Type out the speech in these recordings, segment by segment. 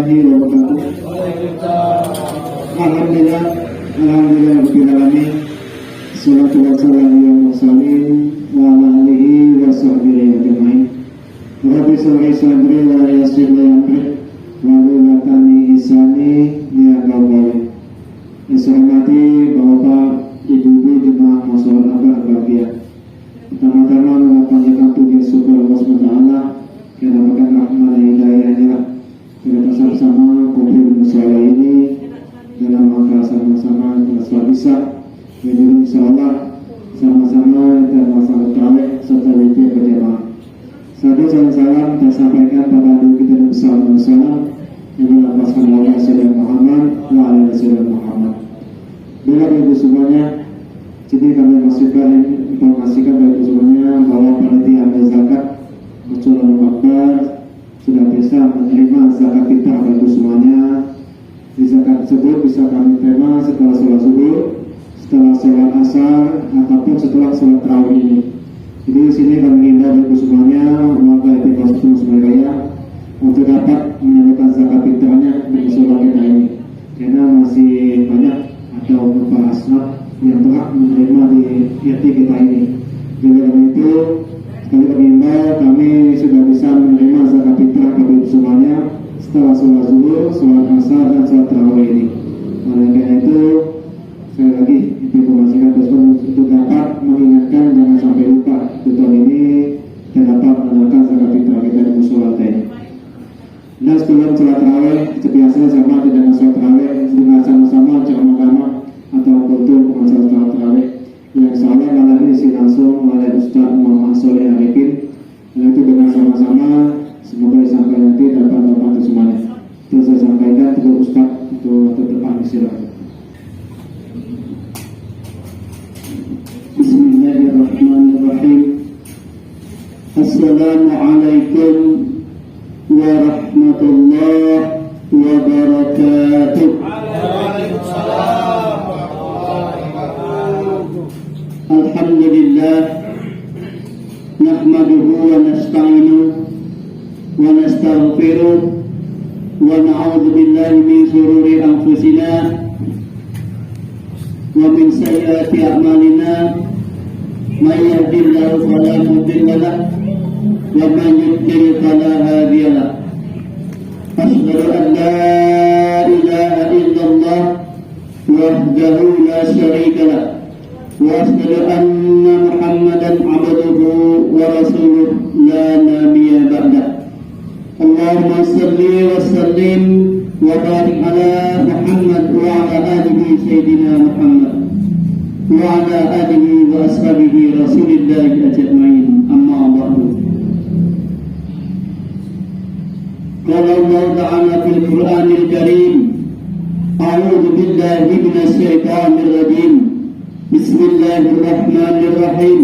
warahmatullahi wabarakatuh. Alhamdulillah, rabbil alamin. Salatu wassalamu ala mursalin wa ala alihi wa sahbihi ajmain. Rabbi shrah sadri wa yassir li amri wahlul 'uqdatam min lisani yafqahu qawli. Hormati Bapak, Ibu-ibu jemaah musholah berbahagia. Pertama-tama mengucapkan puji syukur Allah SWT karena berkat rahmat dan hidayahnya kita bersama-sama kumpul di musholah ini dalam rangka sama-sama kita bisa jadi insyaallah sama-sama dan masalah tarawih serta witir berjamaah. Satu salam kita sampaikan pada diri kita bersama-sama yang dilapaskan oleh Sayyidina Muhammad wa ala Sayyidina Muhammad. Bila ibu semuanya, jadi kami informasikan bagi semuanya bahwa panitia amil zakat Masjidul Akbar sudah bisa menerima zakat fitrah bagi semuanya. Di zakat tersebut bisa kami terima setelah sholat subuh, setelah sholat asar, ataupun setelah sholat tarawih ini. Jadi di sini kami mengimbau bagi semuanya warga itikaf semuanya untuk dapat menyalurkan zakat fitrahnya di sholat kita ini, karena masih banyak atau beberapa asnaf yang telah menerima di YT kita ini. Jadi itu sekali mengimbau kami sudah bisa menerima zakat fitrah bagi semuanya setelah sholat zuhur, sholat asar dan sholat tarawih ini. Oleh karena itu sekali lagi informasikan tersebut untuk dapat mengingatkan jangan sampai lupa di tahun ini dan dapat menunaikan zakat fitrah kita di musola ini. Dan sebelum sholat tarawih biasanya sama dengan sholat tarawih dengan sama-sama ceramah atau kultur pengacara sholat tarawih yang salah malah diisi langsung oleh Ustaz Muhammad Soleh Arifin. Dan itu dengan sama-sama semoga disampaikan nanti dapat membantu semuanya. Terus saya sampaikan kepada Ustaz untuk tetap istirahat. Bismillahirrahmanirrahim. Assalamualaikum warahmatullahi wabarakatuh. Alhamdulillah, nahmaduhu wa nasta'inuhu wa nastaghfiruh wa na'udzu billahi min shururi anfusina wa min sayyiati a'malina. Man yahdihillahu fala mudilla lahu wa man yudlil fala hadiya lahu. Asyhadu an la ilaha illallah wahdahu la syarika lahu wa asyhadu anna Muhammadan abduhu wa rasuluh la nabiyya ba'dah. Allahumma salli wa sallim wa barik ala Muhammad wa ala alihi sayyidina Muhammad wa ala alihi wa ashabihi rasulillahi ajma'in. Amma ba'du. Qala Allah ta'ala fil Qur'anil Karim, a'udzu billahi minasy syaithanir rajim. Bismillahirrahmanirrahim.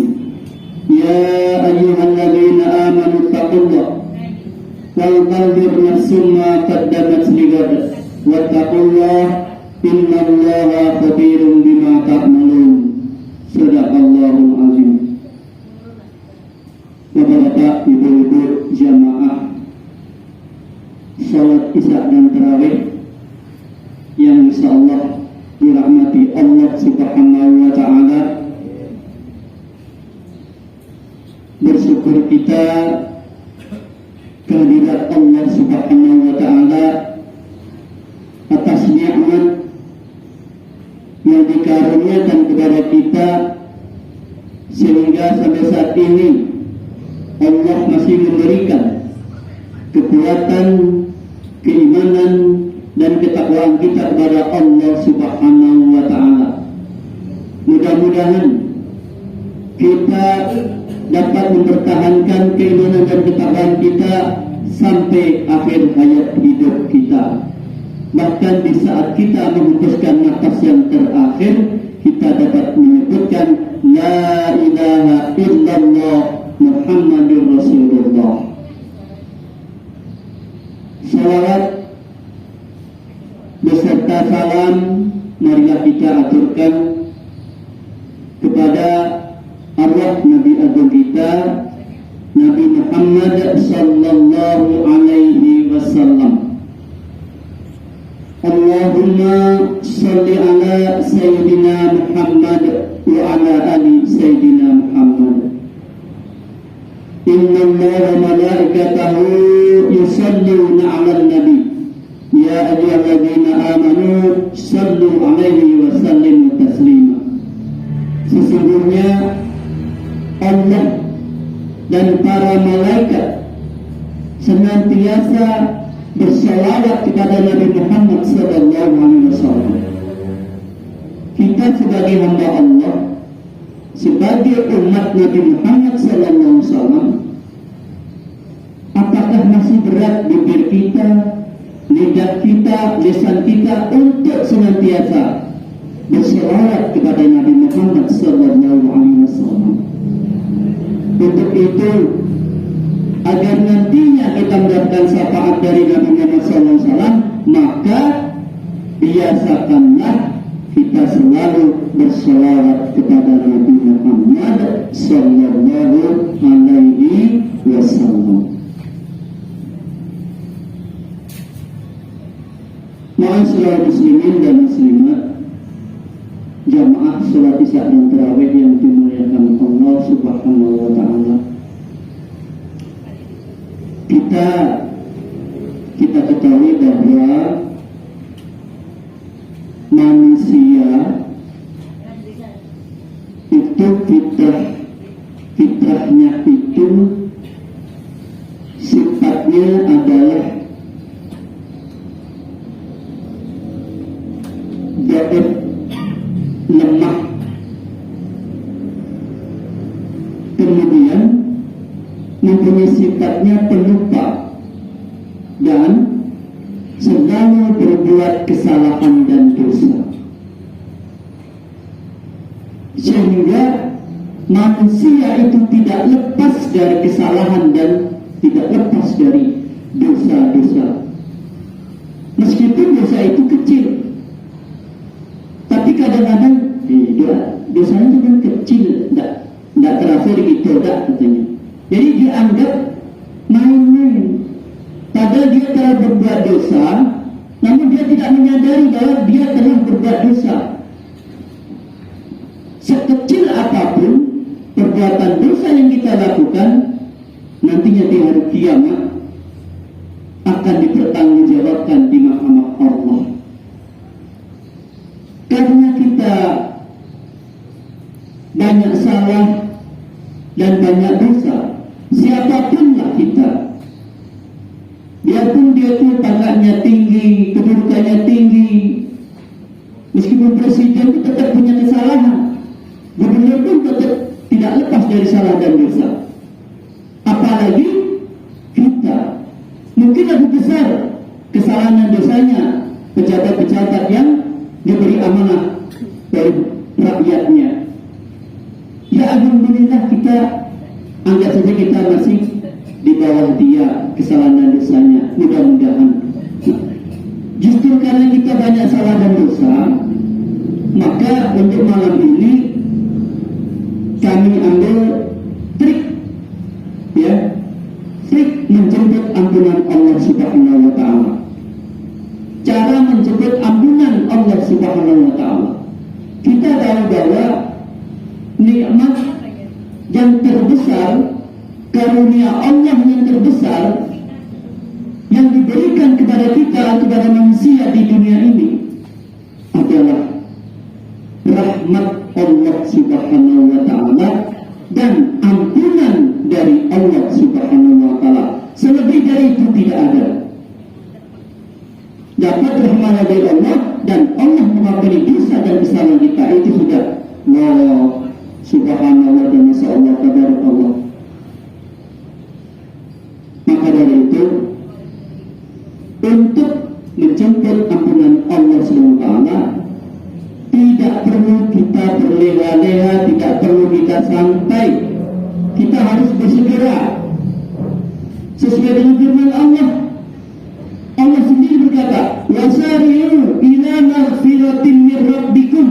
Ya ayyuhalladzina amanu taqullaha wal tanzur nafsum ma qaddamat lighad wattaqullaha innallaha khabirum bima ta'malun. Sadaqallahul azim. Bapak-bapak, ibu-ibu jamaah salat isya dan tarawih yang insyaallah dirahmati Allah Subhanahu wa ta'ala, bersyukur kita kehadirat Allah Subhanahu wa ta'ala atas nikmat yang dikaruniakan kepada kita sehingga sampai saat ini Allah masih memberikan kekuatan, keimanan dan ketakwaan kita kepada Allah Subhanahu wa ta'ala. Mudah-mudahan kita dapat mempertahankan keimanan dan ketakwaan kita sampai akhir hayat hidup kita. Bahkan di saat kita memutuskan nafas yang terakhir, kita dapat menyebutkan La ilaha illallah Muhammadur Rasulullah. Salawat beserta salam marilah kita aturkan kepada arwah Nabi Agung kita Nabi Muhammad sallallahu alaihi wasallam Allahumma salli ala Sayyidina Muhammad wa ala ali Sayyidina Muhammad. Inna Allaha malaikatahu yusalluna ala nabi. Ya ayyuhalladzina amanu sallu alaihi wa sallimu taslima. Sesungguhnya Allah dan para malaikat senantiasa bersalawat kepada Nabi Muhammad sallallahu alaihi wasallam. Kita sebagai hamba Allah, sebagai umat Nabi Muhammad sallallahu alaihi wasallam, apakah masih berat bibir kita, lidah kita, lisan kita untuk senantiasa bersalawat kepada Nabi Muhammad sallallahu alaihi wasallam? Untuk itu, agar nantinya kita mendapatkan syafaat dari Nabi Muhammad SAW, maka biasakanlah kita selalu berselawat kepada Nabi Muhammad Sallallahu Alaihi Wasallam. Ma'asyiral muslimin dan muslimat, jamaah salat Isya dan tarawih yang dimuliakan Allah Subhanahu wa taala. Kita ketahui bahwa manusia itu fitrahnya itu sifatnya adalah dhaif, lemah, kemudian mempunyai sifatnya pelupa dan selalu berbuat kesalahan dan dosa, sehingga manusia itu tidak lepas dari kesalahan dan tidak lepas dari dosa-dosa. Meskipun dosa itu kecil, tapi kadang-kadang dosanya itu kan kecil, tidak terasa begitu, katanya. Jadi dianggap main-main, padahal dia telah berbuat dosa, namun dia tidak menyadari bahwa dia telah berbuat dosa. Sekecil apapun perbuatan dosa yang kita lakukan, nantinya di hari kiamat akan dipertanggungjawabkan di mahkamah Allah. Karena kita banyak salah dan banyak dosa, siapapunlah kita, biarpun dia itu pangkatnya tinggi, kedudukannya tinggi, meskipun presiden itu tetap punya kesalahan, gubernur pun tetap tidak lepas dari salah dan dosa. Apalagi kita, mungkin lebih besar kesalahan dan dosanya pejabat-pejabat yang diberi amanah dari rakyatnya. Ya alhamdulillah, kita anggap saja kita masih di bawah dia kesalahan dan dosanya, mudah-mudahan. Justru karena kita banyak salah dan dosa, maka untuk malam ini kami ambil trik menjemput ampunan Allah Subhanahu wa taala. Cara menjemput ampunan Allah Subhanahu wa taala. Kita tahu bahwa nikmat yang terbesar, karunia Allah yang terbesar yang diberikan kepada kita, kepada manusia di dunia ini adalah rahmat Allah Subhanahu wa taala dan ampunan dari Allah Subhanahu wa taala. Selebih dari itu tidak ada. Dapat rahmat dari Allah dan Allah mengampuni dosa dan kesalahan kita, itu sudah wow, subhanallah dan masyaallah, tabarakallah. Maka dari itu, untuk menjemput ampunan Allah Subhanahu wa taala, tidak perlu kita berleha-leha, tidak perlu kita santai. Kita harus bersegera sesuai dengan firman Allah. Allah sendiri berkata, wasari'u ila maghfiratin min rabbikum,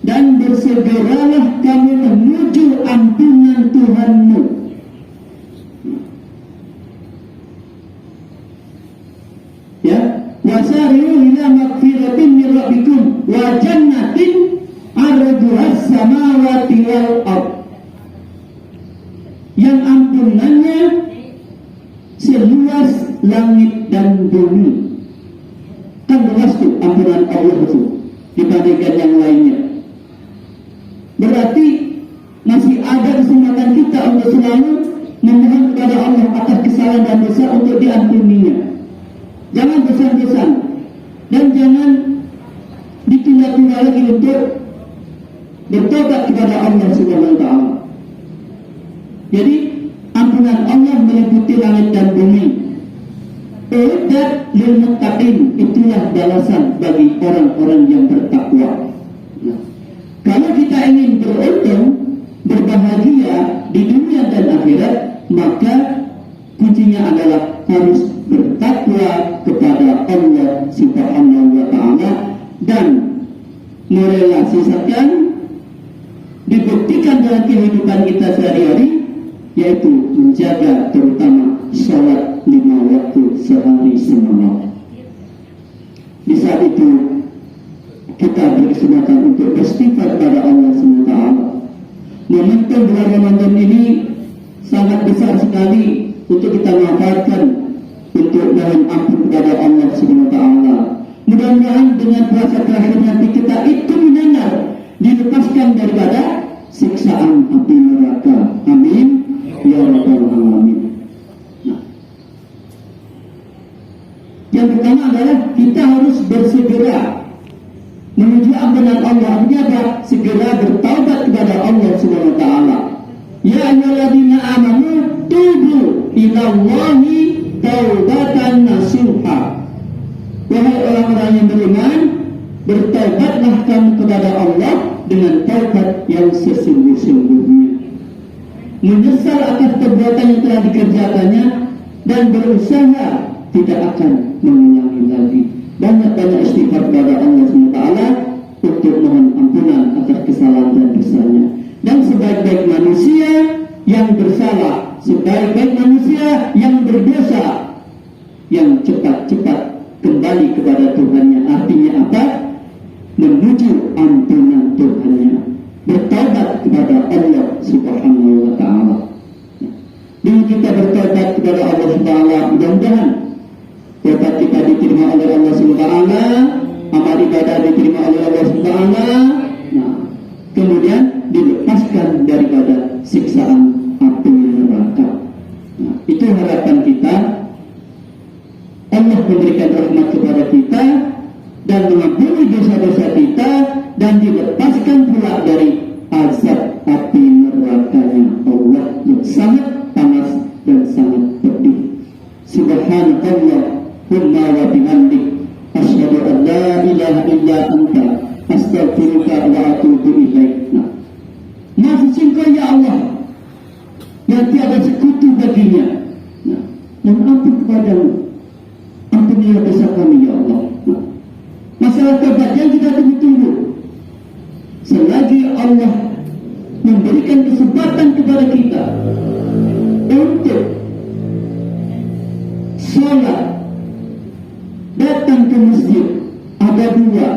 dan bersegeralah kamu menuju ampunan Tuhanmu. Ya, wasari'u ila magfiratin min rabbikum wa jannatin 'arduhas samawati wal ard, yang ampunannya seluas langit dan bumi. Kan luas tuh ampunan Allah itu dibandingkan yang lainnya. Berarti masih ada kesempatan kita untuk selalu memohon kepada Allah atas kesalahan dan dosa untuk diampuninya. Jangan bosan-bosan dan jangan ditunda-tunda lagi untuk bertobat kepada Allah Subhanahu wa taala. Jadi ampunan Allah meliputi langit dan bumi. Uiddat lil muttaqin, itulah balasan bagi orang-orang yang bertakwa. Nah, kalau kita ingin beruntung, berbahagia di dunia dan akhirat, maka kuncinya adalah harus bertakwa kepada Allah Subhanahu wa taala dan merealisasikan, dibuktikan dalam kehidupan kita sehari-hari, yaitu menjaga terutama sholat 5 waktu sehari semalam. Di saat itu kita berkesempatan untuk beristighfar kepada Allah SWT. Momentum bulan Ramadan ini sangat besar sekali untuk kita manfaatkan untuk mohon ampun kepada Allah SWT. Mudah-mudahan dengan puasa terakhir nanti kita itu benar dilepaskan daripada siksaan api neraka. Amin ya rabbal alamin. Nah, yang pertama adalah kita harus bersegera menuju ampunan Allah. Artinya apa? Segera bertaubat kepada Allah Subhanahu wa taala. Ya ayyuhalladzina amanu tubu ilallahi taubatan nasuha. Wahai orang-orang yang beriman, bertaubatlah kamu kepada Allah dengan taubat yang sesungguh-sungguhnya. Menyesal atas perbuatan yang telah dikerjakannya dan berusaha tidak akan mengulangi lagi. Banyak-banyak istighfar kepada Allah SWT untuk mohon ampunan atas kesalahan dan dosanya. Dan sebaik-baik manusia yang bersalah, sebaik-baik manusia yang berdosa, yang cepat-cepat kembali kepada Tuhannya. Artinya apa? Menuju ampunan Tuhannya, bertaubat kepada Allah Subhanahu wa taala. Dengan kita bertaubat kepada Allah Subhanahu wa taala, mudah-mudahan taubat kita diterima oleh Allah Subhanahu wa taala, amal ibadah diterima oleh Allah Subhanahu wa taala. Nah, kemudian dilepaskan daripada siksaan api neraka. Nah, itu harapan kita. Allah memberikan rahmat kepada kita dan mengampuni dosa-dosa kita dan dilepaskan pula dari azab api nerakanya Allah yang sangat panas dan sangat pedih. Subhanakallahumma wa bihamdik, asyhadu an la ilaha illa anta, astaghfiruka wa atubu ilaik. Nah, Maha Suci Engkau ya Allah yang tiada sekutu baginya. Nah, mohon ampun kepadamu, ampunilah dosa kami ya Allah. Nah, masalah taubat yang kita tunggu-tunggu. Selagi Allah memberikan kesempatan kepada kita untuk sholat, datang ke masjid, ada dua,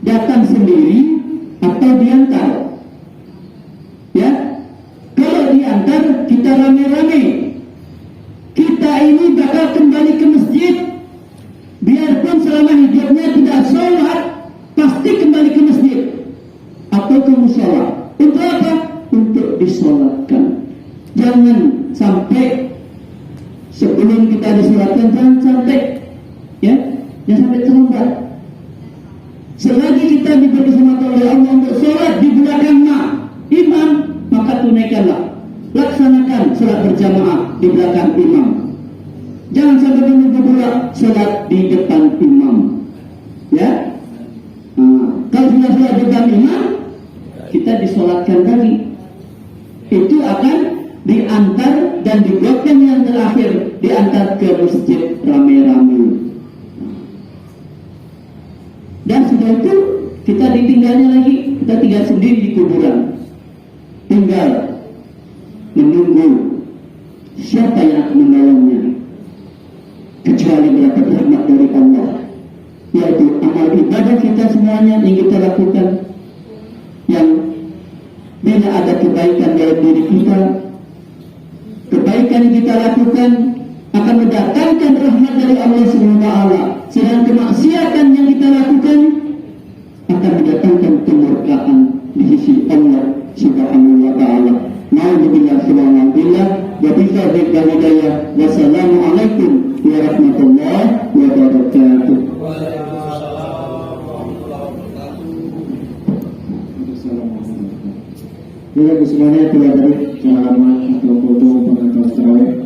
datang sendiri atau diantar. Ya, kalau diantar kita rame-rame. Kita ini bakal kembali ke masjid, biarpun selama hidupnya tidak sholat, pasti kembali ke masjid atau ke mushola. Untuk apa? Untuk disolatkan. Jangan sampai sebelum kita disolatkan, jangan sampai jangan sampai terlambat. Selagi kita diberi kesempatan oleh Allah untuk sholat di belakang imam, maka tunaikanlah, laksanakan sholat berjamaah di belakang imam. Jangan sampai menunggu pula sholat di depan imam. Ya, kalau sudah sholat di depan imam, kita disolatkan lagi. Itu akan diantar dan dibuatkan yang terakhir, diantar ke masjid rame-rame. Dan sudah itu kita ditinggalnya lagi, kita tinggal sendiri di kuburan, tinggal menunggu siapa yang akan menolongnya, kecuali sekali mendapat rahmat dari Allah, yaitu amal ibadah kita semuanya yang kita lakukan, yang bila ada kebaikan dalam diri kita, kebaikan yang kita lakukan akan mendatangkan rahmat dari Allah SWT. Sedangkan kemaksiatan yang kita lakukan akan mendatangkan kemurkaan di sisi Allah Subhanahu wa taala. Nauzubillah subhanallah wa billahi hidayah. Wassalamualaikum warahmatullahi wabarakatuh. Bapak semuanya telah tadi pengalaman atau foto pengantar tarawih